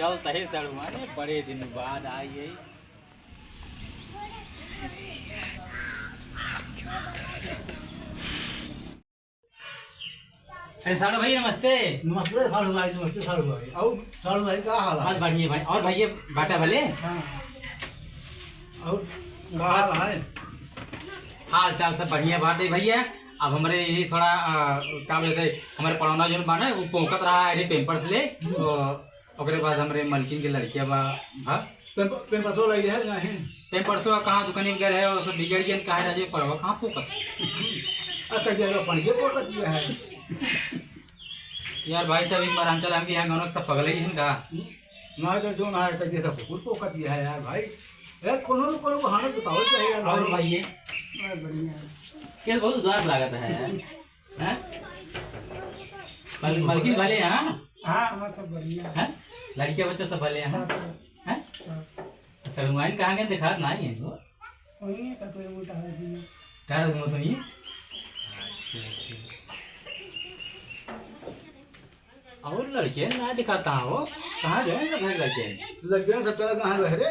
निकल तहे सड़ुआने बड़े दिन बाद आई है। अरे साड़ू भाई नमस्ते। नमस्ते साड़ू भाई, नमस्ते साड़ू भाई। और साड़ू भाई का हाल है? बस बढ़िया भाई। और भैया बाटा भले? हाँ। और का हाल है? हाल चाल सब बढ़िया बाटे भैया। अब हमारे ये थोड़ा क्या बोलते हमारे पड़ौना जो बाना वो पोंकत रहा है पेम्पर्स ले, तो ओकरे बाद हमारे मलकिन के लड़किया बा पेम्पर्सो लगे है नहीं? पेम्पर्सो कहाँ दुकानी वगैरह है और सब बिगड़ गया कहा राजे पड़वा कहाँ पोकत अच्छा जगह पढ़ के पोकत किया है यार भाई सब एक बार हम चला यहाँ गाँव सब पगल ही का ना तो जो ना है कहीं सब कुछ पोकत किया है यार भाई। यार कोनो को हालत बताओ चाहिए यार और भाई ये बढ़िया ये बहुत उदास लागत है हैं? मलकिन भले हैं? हाँ हाँ सब बढ़िया हैं? लड़कियां बच्चे सब भले हैं? हैं? सलमान कहाँ गए दिखा नहीं है वो वही का तो मोटा है क्या हो तुम ये और लड़के ना दिखाता हो कहाँ गए सब लड़के सब तरह कहाँ बहरे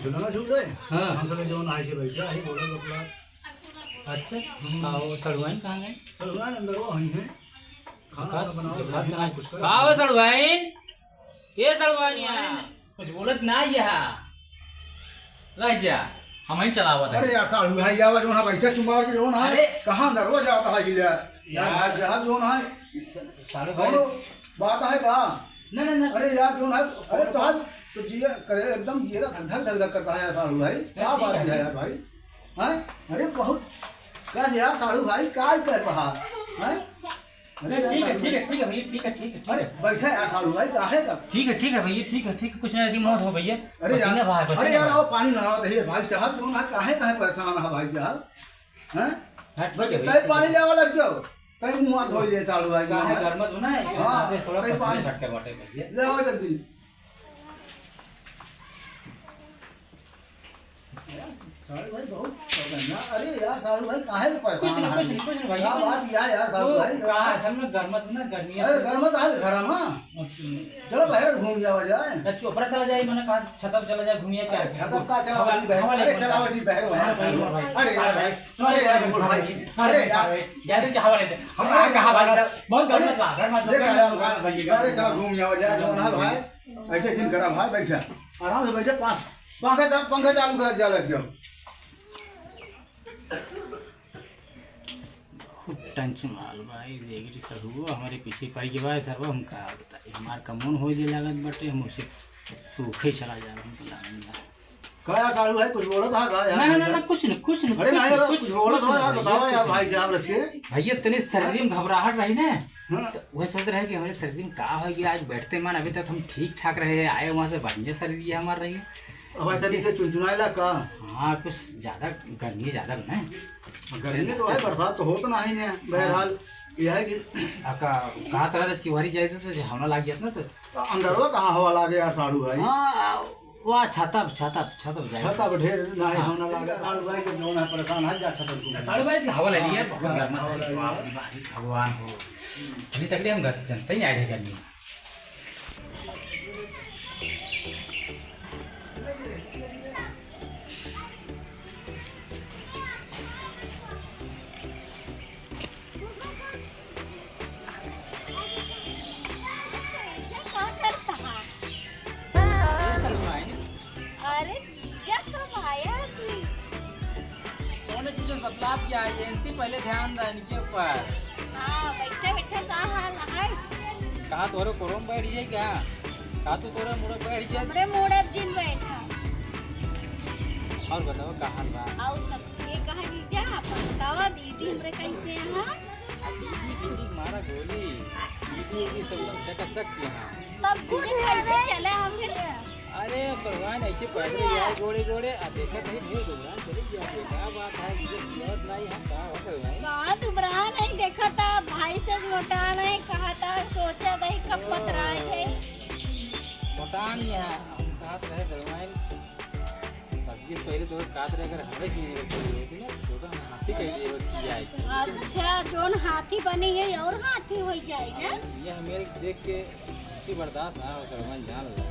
दुनिया झूठ रहे। हाँ हम सब जो ना से बैठा है बोला बसला। अच्छा और सड़ुआइन कहाँ गए? सलमान अंदर वो वहीं है खाना बनाओ कुछ करो। आओ सड़ुआइन ये सड़ुआइन यहाँ कुछ बोलत ना यहाँ लग जा हम ही चलावा था। अरे यार साड़ू भाई आवाज वहाँ बैठा चुमार के जो ना है कहाँ अंदर वो जाता है यार भाई जहाँ जो ना है साड़ू भाई बात है का ना ना ना अरे यार क्यों ना अरे तो जिया करे एकदम जीरा धक धक धक करता है यार साड़ू भाई क्या बात है यार भाई हैं? अरे बहुत क्या यार साड़ू भाई क्या कर रहा है? ठीक है ठीक है ठीक है भैया ठीक है ठीक है अरे बैठे यार साड़ू भाई काहे का ठीक है भैया ठीक है कुछ ना ऐसी मौत हो भैया। अरे यार वो पानी ना दे भाई साहब क्यों ना काहे परेशान है भाई साहब हैं? कई पानी लेवा लग जाओ कई मुंह धो ले साड़ू भाई गर्म होना है हाँ, थोड़ा कई पानी छट के बाटे भैया ले आओ जल्दी। साड़ू भाई बहुत अरे यार साड़ू भाई काहे परेशान है? कुछ नहीं भैया क्या बात यार साड़ू भाई कहा है सब लोग गर्म ना गर्मी है। अरे गर्म है घर में चलो बाहर घूम जाओ जाए ऊपर चला जाए मैंने कहा छत पर चला जाए घूमिए क्या छतप का चला अरे चलाओ जी बहरो अरे यार भाई अरे यार बोल भाई अरे यार यार के हवा लेते हम आ कहां वाला बहुत गर्म अरे चलो घूम जाओ जाए जो ना भाई ऐसे दिन करा भाई बैठा आराम से बैठे पंखा चालू कर जा लग जाओ। टेंशन माल भाई देगी सब हमारे पीछे पड़ के भाई सर हम का बताइए हमार कमोन हो जे लागत बटे हम उसे सूखे चला जा क्या साड़ू भाई कुछ बोलो था ना ना ना कुछ नहीं अरे नहीं कुछ बोलो तो यार बताओ यार भाई साहब रच के भैया तने शरीर में घबराहट रही ना तो वह सोच रहे कि हमारे शरीर में का हो गया आज बैठते मन अभी तक हम ठीक ठाक रहे आए वहाँ से बढ़िया शरीर ये हमारा रही हमारे शरीर के चुनचुनाइला का हाँ कुछ ज़्यादा गर्मी ज़्यादा ना गर्मी तो है बरसात तो हो तो नहीं है बहरहाल यह है कि कहा तरह की वारी जाए तो हवना लाग जाता ना तो अंदर कहाँ हवा लागे यार साड़ू भाई हाँ वह छाता छता पर ढेर नहीं होना लागे साड़ू भाई के जो ना परेशान है जा छता साड़ू भाई हवा ले लिया भगवान हो अभी तक हम घर जनते ही आए थे गर्मी बदलाव क्या एजेंसी पहले ध्यान दें इनके ऊपर। हाँ बैठे बैठे का हाल है कहा तोरे कोरम बैठ जाए क्या कहा तू तोरे मुड़े बैठ जाए हमरे मोड़े जिन बैठा और बताओ का हाल बा आओ सब ठीक कहा लीजिए आप बतावा दीदी हमरे कैसे हैं दीदी मारा गोली दीदी सब लोग चकाचक यहाँ तब दीदी कैसे चले हम फिर अरे भगवान ऐसे पैदल यार गोड़े गोड़े देखा नहीं भीड़ भगवान चली गया क्या बात है मुझे समझ नहीं है क्या हो गया भाई बात उबरा नहीं देखा था भाई से मोटा नहीं कहा था सोचा नहीं कब पतरा है मोटा नहीं है हम कहा रहे भगवान सब्जी पहले तो काट रहे अगर हमें की ना छोटा हाथी कहीं किया है अच्छा जोन हाथी बनी है और हाथी हो जाएगा ये हमें देख के मुझसे बर्दाश्त ना हो सरपंच जान लो।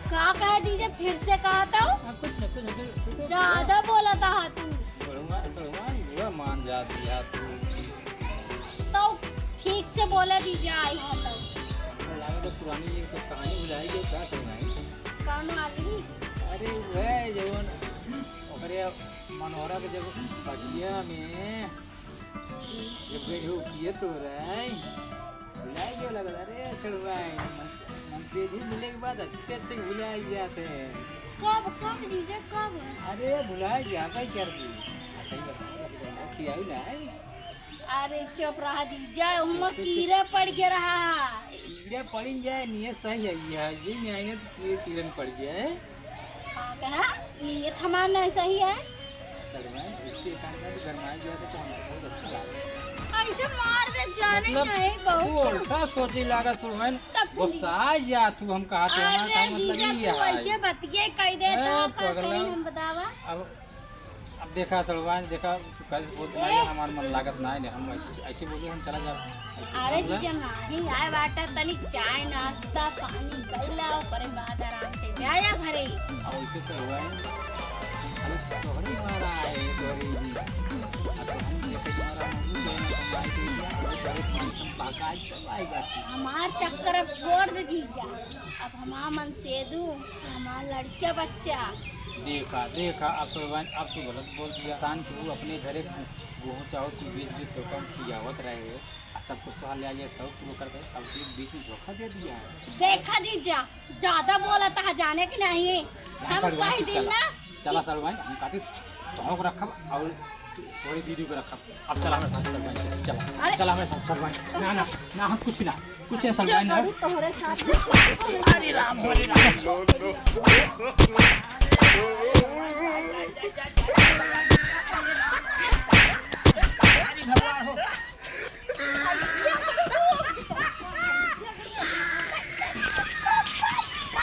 का कहे जीजा फिर से कहा था कुछ नहीं ज्यादा बोला था तू बुरा मान जा दिया तू। तो ठीक से बोला जीजा आई हो लागे तो पुरानी ये सब कहानी भुलाएगी क्या सुनाई। कौन वाली अरे वह जवन ओकरे मनोहरा के जब बगिया में जब गई हो किए तो रे भुलाए क्यों लगा। अरे सरवाई मन से भी मिलने के बाद अच्छे अच्छे भुलाए जाते हैं। कब कब जीजा कब अरे भुलाए जा भाई कर दी सही बता खियाई ना। अरे चुप रहा जीजा हम कीड़े पड़ के रहा कीड़े पड़ जाए नियत सही है ये नहीं आएंगे तो कीड़े पड़ जाए। कहा नियत हमारा नहीं सही है इससे काम कर गरमाई जाए तो हमको बहुत अच्छा लगा। ऐसे मार दे जाने नहीं बहुत उल्टा सोचे लगा सुरमन तब गुस्सा जा तू हम कहा थे हमारा अरे टाइम मतलब जीजा ही तू है। ऐसे बतिये कह देता ए, पर पगला। कहीं हम बतावा अब देखा सलमान देखा तू कल बहुत नहीं हमारा मन लागत ना है हम ऐसे बोले हम चला जा। अरे जीजा नहीं आए बाटा तनी चाय नाश्ता पानी गईला ऊपर बाद आराम से जाया घरे और ऐसे तो हुआ है अरे तोहरी मारा है तोहरी भी अब हम देखे मारा मुझे ना कमाई के दिया और बड़े फंक्शन पाका चलाएगा। हमार चक्कर अब छोड़ दे जीजा अब हमार मन से दू हमार लड़के बच्चा देखा देखा अब तो गलत बोल दिया। इंसान को अपने घरे गेहूँ चाहो तू बीच बीच तो कम खियावत रहे सब कुछ तो ले आइए सब पूरा कर दे अब बीच में धोखा दे दिया। देखा जीजा ज्यादा बोला था जाने की नहीं हम कहीं दिन ना चला सलमान हम काटी तो को रखब और थोड़ी दीदी को रखब। अब चला हमारे साथ सलमान चला चला हमारे साथ सलमान ना ना ना हम कुछ नहीं सलमान ना तोहरे साथ अरे राम हरे राम।